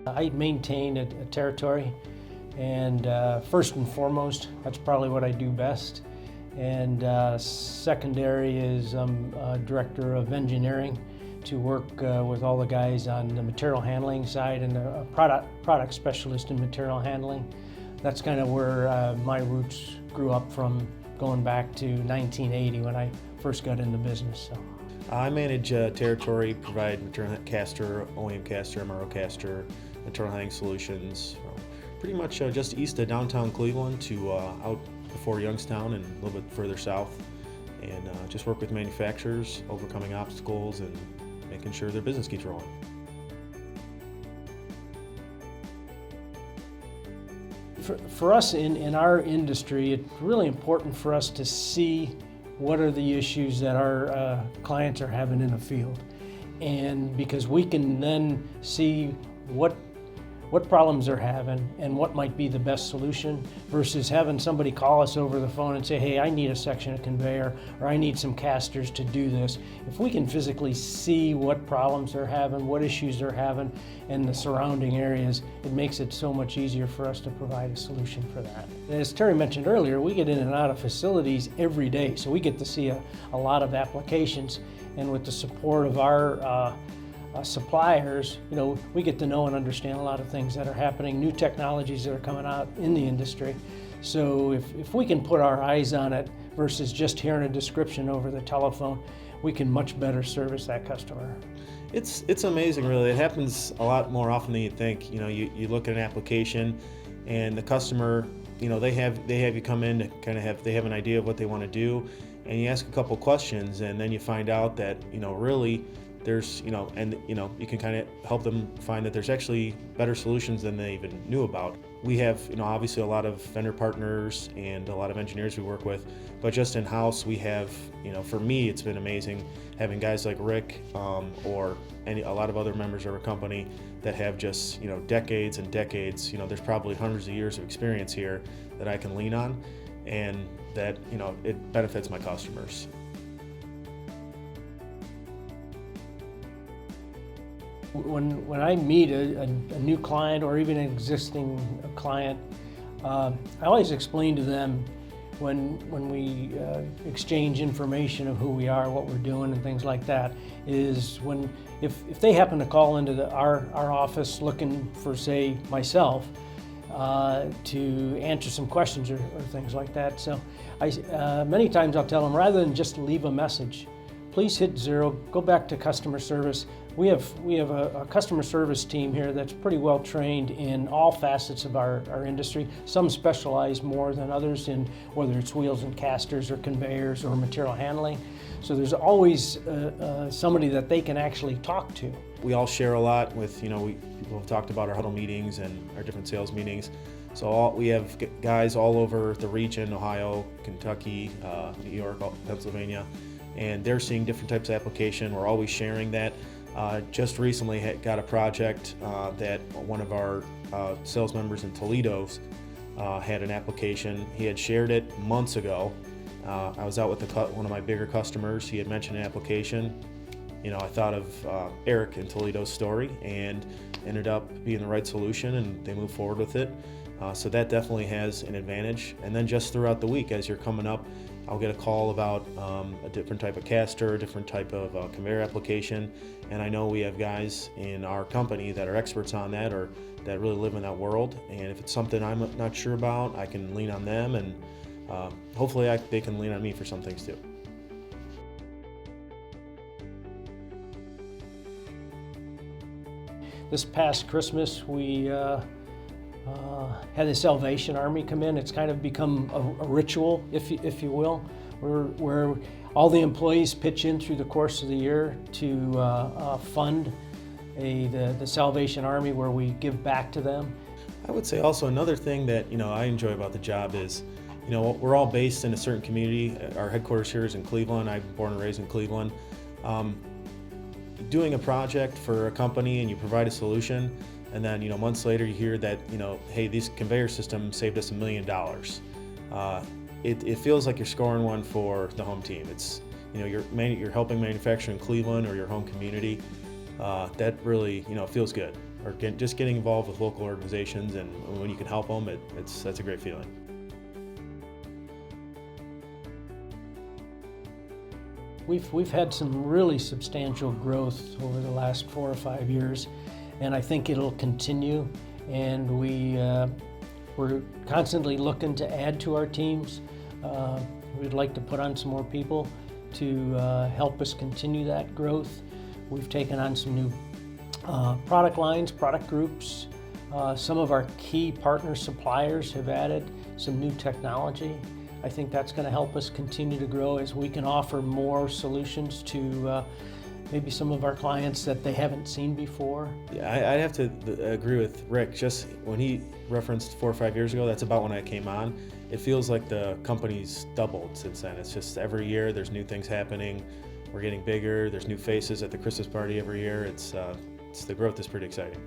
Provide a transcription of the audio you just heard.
I maintain a territory, and first and foremost, that's probably what I do best. And secondary is I'm director of engineering to work with all the guys on the material handling side, and a product specialist in material handling. That's kind of where my roots grew up from, going back to 1980 when I first got into business. So. I manage territory, provide material caster, OEM caster, MRO caster, material handling solutions, pretty much just east of downtown Cleveland to out before Youngstown and a little bit further south, and just work with manufacturers, overcoming obstacles and making sure their business keeps rolling. For us in our industry, it's really important for us to see what are the issues that our clients are having in the field, and because we can then see what problems they're having and what might be the best solution, versus having somebody call us over the phone and say, hey, I need a section of conveyor, or I need some casters to do this. If we can physically see what problems they're having, what issues they're having in the surrounding areas, it makes it so much easier for us to provide a solution for that. As Terry mentioned earlier, we get in and out of facilities every day, so we get to see a lot of applications, and with the support of our suppliers, we get to know and understand a lot of things that are happening, new technologies that are coming out in the industry. So if we can put our eyes on it versus just hearing a description over the telephone, we can much better service that customer. It's amazing, really. It happens a lot more often than you think. You look at an application, and the customer, they have you come in to kind of they have an idea of what they want to do, and you ask a couple questions, and then you find out that really there's, you can kind of help them find that there's actually better solutions than they even knew about. We have, obviously a lot of vendor partners and a lot of engineers we work with, but just in-house we have, for me it's been amazing having guys like Rick or a lot of other members of our company that have just, decades and decades, there's probably hundreds of years of experience here that I can lean on, and that, it benefits my customers. When I meet a new client or even an existing client, I always explain to them when we exchange information of who we are, what we're doing, and things like that, is if they happen to call into our office looking for, say, myself, to answer some questions or things like that. So many times I'll tell them, rather than just leave a message, please hit 0, go back to customer service. We have a customer service team here that's pretty well trained in all facets of our industry. Some specialize more than others in whether it's wheels and casters or conveyors or material handling. So there's always somebody that they can actually talk to. We all share a lot with, people have talked about our huddle meetings and our different sales meetings. So we have guys all over the region, Ohio, Kentucky, New York, Pennsylvania, and they're seeing different types of application. We're always sharing that. Just recently got a project that one of our sales members in Toledo had an application. He had shared it months ago. I was out with one of my bigger customers. He had mentioned an application. I thought of Eric in Toledo's story, and ended up being the right solution, and they moved forward with it. So that definitely has an advantage. And then just throughout the week, as you're coming up, I'll get a call about a different type of caster, a different type of conveyor application, and I know we have guys in our company that are experts on that, or that really live in that world, and if it's something I'm not sure about, I can lean on them, and hopefully they can lean on me for some things too. This past Christmas, we had the Salvation Army come in. It's kind of become a ritual, if you will, where all the employees pitch in through the course of the year to fund the Salvation Army, where we give back to them. I would say also another thing that I enjoy about the job is, we're all based in a certain community. Our headquarters here is in Cleveland. I'm born and raised in Cleveland. Doing a project for a company and you provide a solution, and then months later you hear that hey, this conveyor system saved us $1 million. It feels like you're scoring one for the home team. It's you're helping manufacture in Cleveland or your home community. That really feels good. or just getting involved with local organizations, and when you can help them, that's a great feeling. We've had some really substantial growth over the last 4 or 5 years, and I think it'll continue. And we're constantly looking to add to our teams. We'd like to put on some more people to help us continue that growth. We've taken on some new product lines, product groups. Some of our key partner suppliers have added some new technology. I think that's going to help us continue to grow as we can offer more solutions to maybe some of our clients that they haven't seen before. Yeah, I'd have to agree with Rick. Just when he referenced 4 or 5 years ago, that's about when I came on. It feels like the company's doubled since then. It's just every year there's new things happening. We're getting bigger. There's new faces at the Christmas party every year. The growth is pretty exciting.